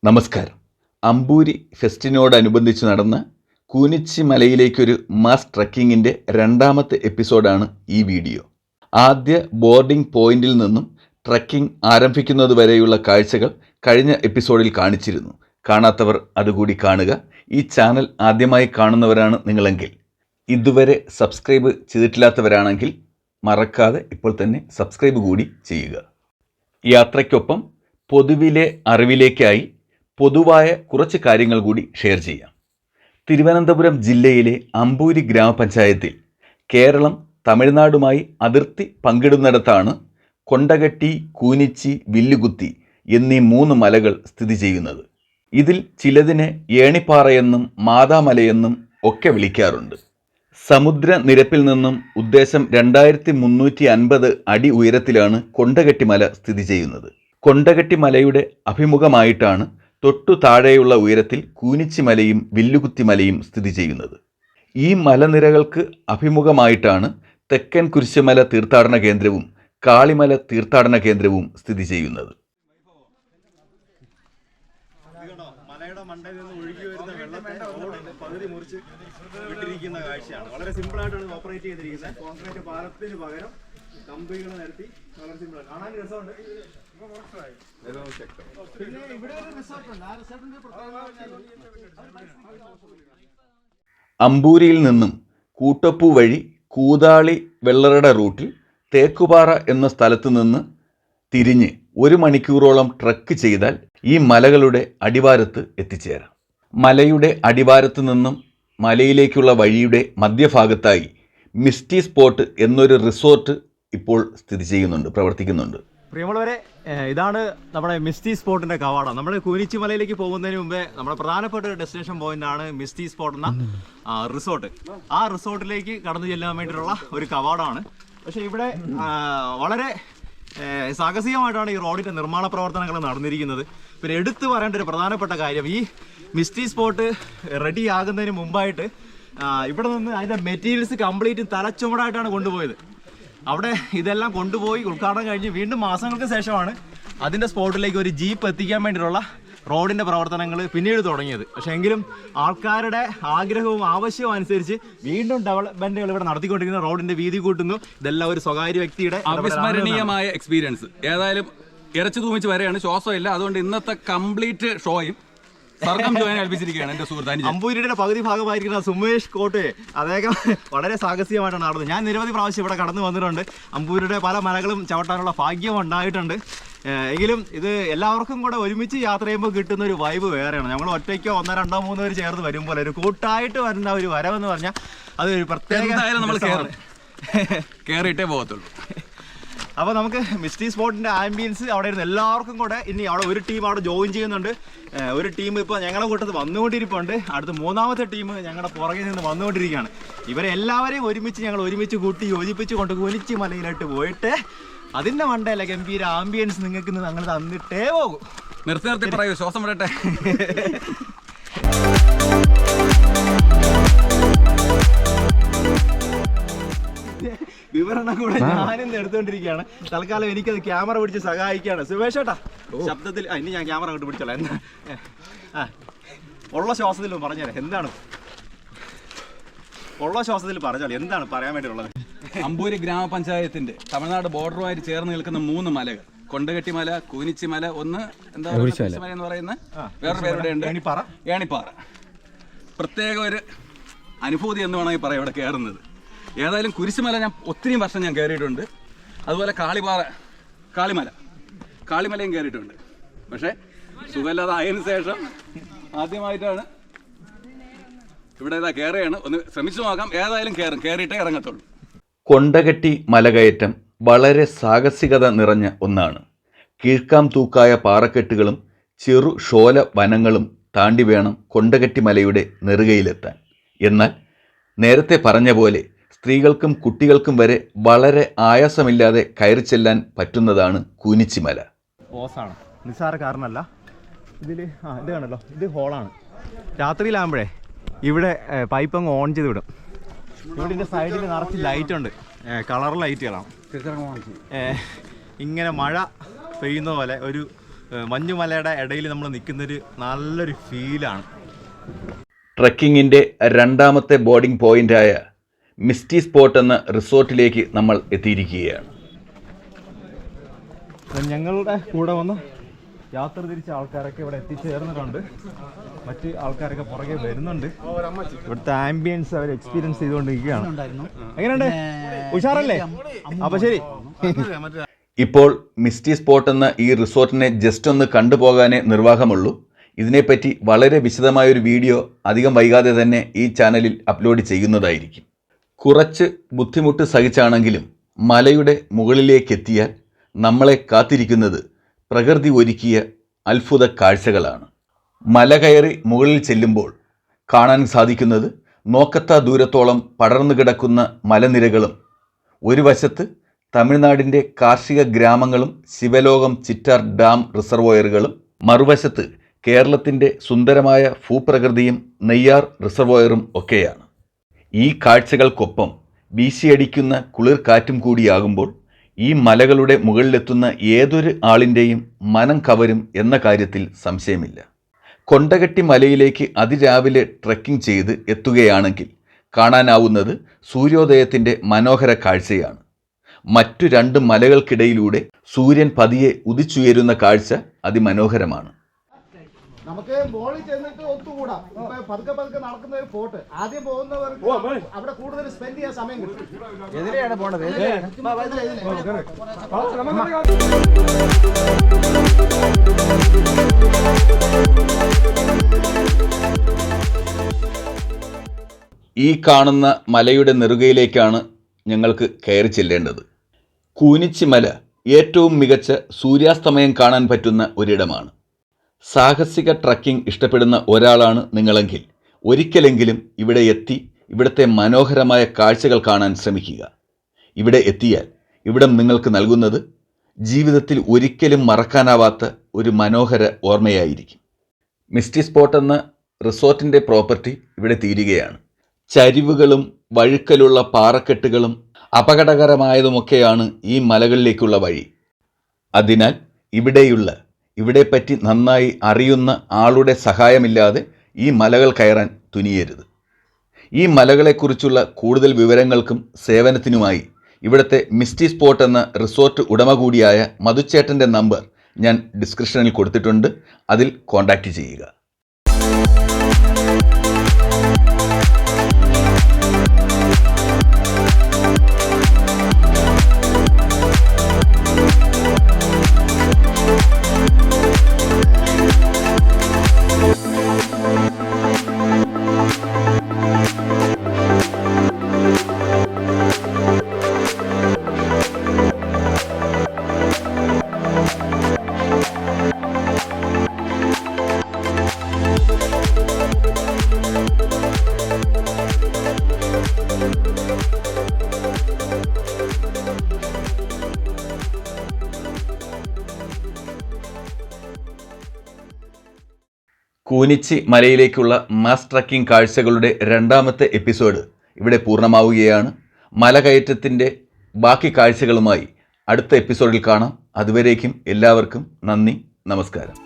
നമസ്കാരം. അമ്പൂരി ഫെസ്റ്റിനോടനുബന്ധിച്ച് നടന്ന കൂനിച്ചി മലയിലേക്കൊരു മാസ് ട്രക്കിങ്ങിൻ്റെ രണ്ടാമത്തെ എപ്പിസോഡാണ് ഈ വീഡിയോ. ആദ്യ ബോർഡിംഗ് പോയിന്റിൽ നിന്നും ട്രക്കിംഗ് ആരംഭിക്കുന്നതുവരെയുള്ള കാഴ്ചകൾ കഴിഞ്ഞ എപ്പിസോഡിൽ കാണിച്ചിരുന്നു. കാണാത്തവർ അതുകൂടി കാണുക. ഈ ചാനൽ ആദ്യമായി കാണുന്നവരാണ് നിങ്ങളെങ്കിൽ, ഇതുവരെ സബ്സ്ക്രൈബ് ചെയ്തിട്ടില്ലാത്തവരാണെങ്കിൽ മറക്കാതെ ഇപ്പോൾ തന്നെ സബ്സ്ക്രൈബ് കൂടി ചെയ്യുക. യാത്രയ്ക്കൊപ്പം പൊതുവിലെ അറിവിലേക്കായി പൊതുവായ കുറച്ച് കാര്യങ്ങൾ കൂടി ഷെയർ ചെയ്യാം. തിരുവനന്തപുരം ജില്ലയിലെ അമ്പൂരി ഗ്രാമപഞ്ചായത്തിൽ കേരളം തമിഴ്നാടുമായി അതിർത്തി പങ്കിടുന്നിടത്താണ് കൊണ്ടകട്ടി, കൂനിച്ചി, വില്ലുകുത്തി എന്നീ 3 മലകൾ സ്ഥിതി ചെയ്യുന്നത്. ഇതിൽ ചിലതിനെ ഏണിപ്പാറയെന്നും മാതാമലയെന്നും ഒക്കെ വിളിക്കാറുണ്ട്. സമുദ്രനിരപ്പിൽ നിന്നും ഉദ്ദേശം 2350 അടി ഉയരത്തിലാണ് കൊണ്ടകട്ടി മല സ്ഥിതി ചെയ്യുന്നത്. കൊണ്ടകട്ടി മലയുടെ അഭിമുഖമായിട്ടാണ് തൊട്ടു താഴെയുള്ള ഉയരത്തിൽ കൂനിച്ചി മലയും വില്ലുകുത്തി മലയും സ്ഥിതി ചെയ്യുന്നത്. ഈ മലനിരകൾക്ക് അഭിമുഖമായിട്ടാണ് തെക്കൻ കുരിശുമല തീർത്ഥാടന കേന്ദ്രവും കാളിമല തീർത്ഥാടന കേന്ദ്രവും സ്ഥിതി ചെയ്യുന്നത്. മലയുടെ മണ്ടയിൽ നിന്ന് ഒഴുകി വരുന്ന വെള്ളത്തെ പകുതി മുറിച്ച് വിട്ടിരിക്കുന്ന കാഴ്ചയാണ്. വളരെ സിമ്പിളായിട്ടാണ് ഓപ്പറേറ്റ് ചെയ്തിരിക്കുന്നത്. കോൺക്രീറ്റ് പാലത്തിന് പകരം കമ്പികൾ നിരത്തി വളരെ സിമ്പിൾ. കാണാൻ രസമുണ്ട്. പിന്നെ ഇവിടെ ഒരു റിസോർട്ടുണ്ട്. ആ റിസോർട്ടിന്റെ അമ്പൂരിയിൽ നിന്നും കൂട്ടപ്പൂ വഴി കൂതാളി വെള്ളറട റൂട്ടിൽ തേക്കുപാറ എന്ന സ്ഥലത്ത് നിന്ന് തിരിഞ്ഞ് 1 മണിക്കൂറോളം ട്രക്ക് ചെയ്താൽ ഈ മലകളുടെ അടിവാരത്ത് എത്തിച്ചേരാം. മലയുടെ അടിവാരത്ത് നിന്നും മലയിലേക്കുള്ള വഴിയുടെ മധ്യഭാഗത്തായി മിസ്റ്റി സ്പോട്ട് എന്നൊരു റിസോർട്ട് ഇപ്പോൾ സ്ഥിതി ചെയ്യുന്നുണ്ട്, പ്രവർത്തിക്കുന്നുണ്ട്. പ്രിയമുള്ളവരെ, ഇതാണ് നമ്മുടെ മിസ്റ്റി സ്പോട്ടിന്റെ കവാടം. നമ്മൾ കൂനിച്ചി മലയിലേക്ക് പോകുന്നതിന് മുമ്പേ നമ്മുടെ പ്രധാനപ്പെട്ട ഒരു ഡെസ്റ്റിനേഷൻ പോയിന്റ് ആണ് മിസ്റ്റി സ്പോട്ട് എന്ന റിസോർട്ട്. ആ റിസോർട്ടിലേക്ക് കടന്നു ചെല്ലാൻ വേണ്ടിയിട്ടുള്ള ഒരു കവാടമാണ്. പക്ഷേ ഇവിടെ വളരെ സാഹസികമായിട്ടാണ് ഈ റോഡിന്റെ നിർമ്മാണ പ്രവർത്തനങ്ങൾ നടന്നിരിക്കുന്നത്. പിന്നെ എടുത്തു പറയേണ്ട ഒരു പ്രധാനപ്പെട്ട കാര്യം, ഈ മിസ്റ്റി സ്പോട്ട് റെഡി ആകുന്നതിന് മുമ്പായിട്ട് ഇവിടെ നിന്ന് അതിന്റെ മെറ്റീരിയൽസ് കംപ്ലീറ്റ് തലച്ചുമടായിട്ടാണ് കൊണ്ടുപോയത്. അവിടെ ഇതെല്ലാം കൊണ്ടുപോയി ഉദ്ഘാടനം കഴിഞ്ഞ് വീണ്ടും മാസങ്ങൾക്ക് ശേഷമാണ് അതിൻ്റെ സ്പോട്ടിലേക്ക് ഒരു ജീപ്പ് എത്തിക്കാൻ വേണ്ടിയിട്ടുള്ള റോഡിൻ്റെ പ്രവർത്തനങ്ങൾ പിന്നീട് തുടങ്ങിയത്. പക്ഷേ എങ്കിലും ആൾക്കാരുടെ ആഗ്രഹവും ആവശ്യവും അനുസരിച്ച് വീണ്ടും ഡെവലപ്മെൻറ്റുകൾ ഇവിടെ നടത്തിക്കൊണ്ടിരിക്കുന്ന റോഡിൻ്റെ വീതി കൂട്ടുന്നു. ഇതെല്ലാം ഒരു സ്വകാര്യ വ്യക്തിയുടെ അവിസ്മരണീയമായ എക്സ്പീരിയൻസ്. ഏതായാലും ഇറച്ചു തൂമിച്ച് വരെയാണ്, ശ്വാസമില്ല. അതുകൊണ്ട് ഇന്നത്തെ കംപ്ലീറ്റ് ഷോയും അമ്പൂരിയുടെ പകുതി ഭാഗമായിരിക്കുന്ന സുമേഷ് കോട്ടെ, അദ്ദേഹം വളരെ സാഹസികമായിട്ടാണ് നടന്നത്. ഞാൻ നിരവധി പ്രാവശ്യം ഇവിടെ കടന്നു വന്നിട്ടുണ്ട്. അമ്പൂരിയുടെ പല മലകളും ചവിട്ടാനുള്ള ഭാഗ്യം ഉണ്ടായിട്ടുണ്ട്. എങ്കിലും ഇത് എല്ലാവർക്കും കൂടെ ഒരുമിച്ച് യാത്ര ചെയ്യുമ്പോൾ കിട്ടുന്ന ഒരു വൈബ് വേറെയാണ്. നമ്മൾ ഒറ്റയ്ക്കോ 1, 2, 3 പേര് ചേർന്ന് വരുമ്പോൾ ഒരു കൂട്ടായിട്ട് വരുന്ന ഒരു വരവെന്ന് പറഞ്ഞാൽ അതൊരു പ്രത്യേക കയറിയിട്ടേ പോകത്തുള്ളൂ. അപ്പോൾ നമുക്ക് മിസ്റ്റി സ്പോട്ടിൻ്റെ ആംബിയൻസ് അവിടെ ഇരുന്ന് എല്ലാവർക്കും കൂടെ ഇനി അവിടെ ഒരു ടീം അവിടെ ജോയിൻ ചെയ്യുന്നുണ്ട്. ഒരു ടീം ഇപ്പോൾ ഞങ്ങളുടെ കൂട്ടത്തിൽ വന്നുകൊണ്ടിരിപ്പുണ്ട്. അടുത്ത 3ാമത്തെ ടീം ഞങ്ങളുടെ പുറകിൽ നിന്ന് വന്നുകൊണ്ടിരിക്കുകയാണ്. ഇവരെ എല്ലാവരെയും ഒരുമിച്ച് കൂട്ടി യോജിപ്പിച്ച് കൊണ്ട് കൂനിച്ചി മലയിലോട്ട് പോയിട്ട് അതിൻ്റെ മണ്ടയിലെ ഗംഭീര ആംബിയൻസ് നിങ്ങൾക്ക് ഞങ്ങൾ തന്നിട്ടേ പോകും. നിർത്തി പറയൂ, ശ്വാസം വിടട്ടെ. വിവരണം കൂടെ ഞാനിന്ന് എടുത്തുകൊണ്ടിരിക്കുകയാണ്. തൽക്കാലം എനിക്കത് ക്യാമറ പിടിച്ച് സഹായിക്കുകയാണ് സുമേഷ് ഏട്ടാ. ശബ്ദത്തിൽ ഇനി ഞാൻ ക്യാമറ അങ്ങോട്ട് പിടിച്ചോളാം. എന്താ ഉള്ള ശ്വാസത്തിൽ പറഞ്ഞാലേ എന്താണ് എന്താണ് പറയാൻ വേണ്ടിയുള്ളത്? അമ്പൂരി ഗ്രാമപഞ്ചായത്തിന്റെ തമിഴ്നാട് ബോർഡറുമായി ചേർന്ന് നിൽക്കുന്ന 3 മലകൾ, കൊണ്ടകട്ടി മല, കൂനിച്ചി മല, ഒന്ന് എന്താ മല എന്ന് പറയുന്ന വേറൊരു പേരുടെ ഉണ്ട്, ഏണിപ്പാറ. പ്രത്യേക ഒരു അനുഭൂതി എന്ന് വേണമെങ്കിൽ പറയാം ഇവിടെ കയറുന്നത്. ഏതായാലും കുരിശുമല ഞാൻ ഒത്തിരി വർഷം ഞാൻ കയറിയിട്ടുണ്ട്. അതുപോലെ കാളിമലയും കയറിയിട്ടുണ്ട്. പക്ഷേ സുഖമില്ലാതെ ആയതിനു ശേഷം ആദ്യമായിട്ടാണ് ഇവിടെ കയറുകയാണ്. ഒന്ന് ശ്രമിച്ചു നോക്കാം. ഏതായാലും കയറിയിട്ടേ ഇറങ്ങത്തുള്ളൂ. കൊണ്ടകട്ടി മലകയറ്റം വളരെ സാഹസികത നിറഞ്ഞ ഒന്നാണ്. കീഴ്ക്കാം തൂക്കായ പാറക്കെട്ടുകളും ചെറു ഷോല വനങ്ങളും താണ്ടി വേണം കൊണ്ടകട്ടി മലയുടെ നെറുകയിലെത്താൻ. എന്നാൽ നേരത്തെ പറഞ്ഞ പോലെ സ്ത്രീകൾക്കും കുട്ടികൾക്കും വരെ വളരെ ആയാസമില്ലാതെ കയറി ചെല്ലാൻ പറ്റുന്നതാണ് കൂനിച്ചി മല. ഓസാണ്, നിസ്സാര കാരണമല്ല. ഇത് കാണല്ലോ, ഇത് ഹോളാണ്. രാത്രിയിലാകുമ്പോഴേ ഇവിടെ പൈപ്പ് അങ്ങ് ഓൺ ചെയ്ത് വിടും. ഇവിടെ സൈഡിൽ നിറച്ച് ലൈറ്റ് ഉണ്ട്, കളർ ലൈറ്റുകളാണ്. ഇങ്ങനെ മഴ പെയ്യുന്ന പോലെ ഒരു മഞ്ഞുമലയുടെ ഇടയിൽ നമ്മൾ നിൽക്കുന്നൊരു നല്ലൊരു ഫീലാണ്. ട്രക്കിങ്ങിൻ്റെ രണ്ടാമത്തെ ബോർഡിംഗ് പോയിൻ്റായ മിസ്റ്റി സ്പോട്ട് എന്ന റിസോർട്ടിലേക്ക് നമ്മൾ എത്തിയിരിക്കുകയാണ്. ഞങ്ങളുടെ കൂടെ വന്ന് യാത്ര തിരിച്ച ആൾക്കാരൊക്കെ ഇവിടെ എത്തിച്ചേർന്നിട്ടുണ്ട്. മറ്റ് ആൾക്കാരൊക്കെ പുറകെ വരുന്നുണ്ട്. ഇവിടുത്തെ ആംബിയൻസ് അവർ എക്സ്പീരിയൻസ് ചെയ്തുകൊണ്ടിരിക്കുകയാണ്. എങ്ങനെയുണ്ട്? ഉഷാറല്ലേ? അപ്പോൾ ശരി. ഇപ്പോൾ മിസ്റ്റി സ്പോട്ട് എന്ന ഈ റിസോർട്ടിനെ ജസ്റ്റ് ഒന്ന് കണ്ടുപോകാനേ നിർവാഹമുള്ളൂ. ഇതിനെപ്പറ്റി വളരെ വിശദമായൊരു വീഡിയോ അധികം വൈകാതെ തന്നെ ഈ ചാനലിൽ അപ്ലോഡ് ചെയ്യുന്നതായിരിക്കും. കുറച്ച് ബുദ്ധിമുട്ട് സഹിച്ചാണെങ്കിലും മലയുടെ മുകളിലേക്കെത്തിയാൽ നമ്മളെ കാത്തിരിക്കുന്നത് പ്രകൃതി ഒരുക്കിയ അത്ഭുത കാഴ്ചകളാണ്. മല കയറി മുകളിൽ ചെല്ലുമ്പോൾ കാണാൻ സാധിക്കുന്നത് നോക്കത്താ ദൂരത്തോളം പടർന്നു കിടക്കുന്ന മലനിരകളും ഒരു വശത്ത് തമിഴ്നാടിൻ്റെ കാർഷിക ഗ്രാമങ്ങളും ശിവലോകം ചിറ്റാർ ഡാം റിസർവോയറുകളും മറുവശത്ത് കേരളത്തിൻ്റെ സുന്ദരമായ ഭൂപ്രകൃതിയും നെയ്യാർ റിസർവോയറും ഒക്കെയാണ്. ഈ കാഴ്ചകൾക്കൊപ്പം വീശിയടിക്കുന്ന കുളിർ കാറ്റും കൂടിയാകുമ്പോൾ ഈ മലകളുടെ മുകളിലെത്തുന്ന ഏതൊരു ആളിൻ്റെയും മനം കവരും എന്ന കാര്യത്തിൽ സംശയമില്ല. കൊണ്ടകെട്ടി മലയിലേക്ക് അതിരാവിലെ ട്രെക്കിംഗ് ചെയ്ത് എത്തുകയാണെങ്കിൽ കാണാനാവുന്നത് സൂര്യോദയത്തിൻ്റെ മനോഹര കാഴ്ചയാണ്. മറ്റു രണ്ട് മലകൾക്കിടയിലൂടെ സൂര്യൻ പതിയെ ഉദിച്ചുയരുന്ന കാഴ്ച അതിമനോഹരമാണ്. നമുക്ക് മോളിൽ ചെന്നിട്ട് ഒത്തുകൂടാം. പതുക്കെ പതുക്കെ നടക്കുന്ന ഒരു ഫോട്ട് ആദ്യം പോകുന്നവർക്ക് അവിടെ കൂടുതൽ സ്പെൻഡ് ചെയ്യാൻ സമയം കിട്ടും. എതിരെയാണ് പോണത്. ഈ കാണുന്ന മലയുടെ നെറുകയിലേക്കാണ് ഞങ്ങൾക്ക് കയറി ചെല്ലേണ്ടത്. കൂനിച്ചിമല ഏറ്റവും മികച്ച സൂര്യാസ്തമയം കാണാൻ പറ്റുന്ന ഒരിടമാണ്. സാഹസിക ട്രക്കിംഗ് ഇഷ്ടപ്പെടുന്ന ഒരാളാണ് നിങ്ങളെങ്കിൽ ഒരിക്കലെങ്കിലും ഇവിടെ എത്തി ഇവിടുത്തെ മനോഹരമായ കാഴ്ചകൾ കാണാൻ ശ്രമിക്കുക. ഇവിടെ എത്തിയാൽ ഇവിടം നിങ്ങൾക്ക് നൽകുന്നത് ജീവിതത്തിൽ ഒരിക്കലും മറക്കാനാവാത്ത ഒരു മനോഹര ഓർമ്മയായിരിക്കും. മിസ്റ്റി സ്പോട്ട് എന്ന റിസോർട്ടിൻ്റെ പ്രോപ്പർട്ടി ഇവിടെ തീരുകയാണ്. ചരിവുകളും വഴുക്കലുള്ള പാറക്കെട്ടുകളും അപകടകരമായതുമൊക്കെയാണ് ഈ മലകളിലേക്കുള്ള വഴി. അതിനാൽ ഇവിടെപ്പറ്റി നന്നായി അറിയുന്ന ആളുടെ സഹായമില്ലാതെ ഈ മലകൾ കയറാൻ തുനിയരുത്. ഈ മലകളെക്കുറിച്ചുള്ള കൂടുതൽ വിവരങ്ങൾക്കും സേവനത്തിനുമായി ഇവിടുത്തെ മിസ്റ്റി സ്പോട്ട് എന്ന റിസോർട്ട് ഉടമ കൂടിയായ മധുച്ചേട്ടൻ്റെ നമ്പർ ഞാൻ ഡിസ്ക്രിപ്ഷനിൽ കൊടുത്തിട്ടുണ്ട്. അതിൽ കോൺടാക്റ്റ് ചെയ്യുക. കൂനിച്ചി മലയിലേക്കുള്ള മാസ് ട്രക്കിംഗ് കാഴ്ചകളുടെ രണ്ടാമത്തെ എപ്പിസോഡ് ഇവിടെ പൂർണ്ണമാവുകയാണ്. മലകയറ്റത്തിൻ്റെ ബാക്കി കാഴ്ചകളുമായി അടുത്ത എപ്പിസോഡിൽ കാണാം. അതുവരേക്കും എല്ലാവർക്കും നന്ദി, നമസ്കാരം.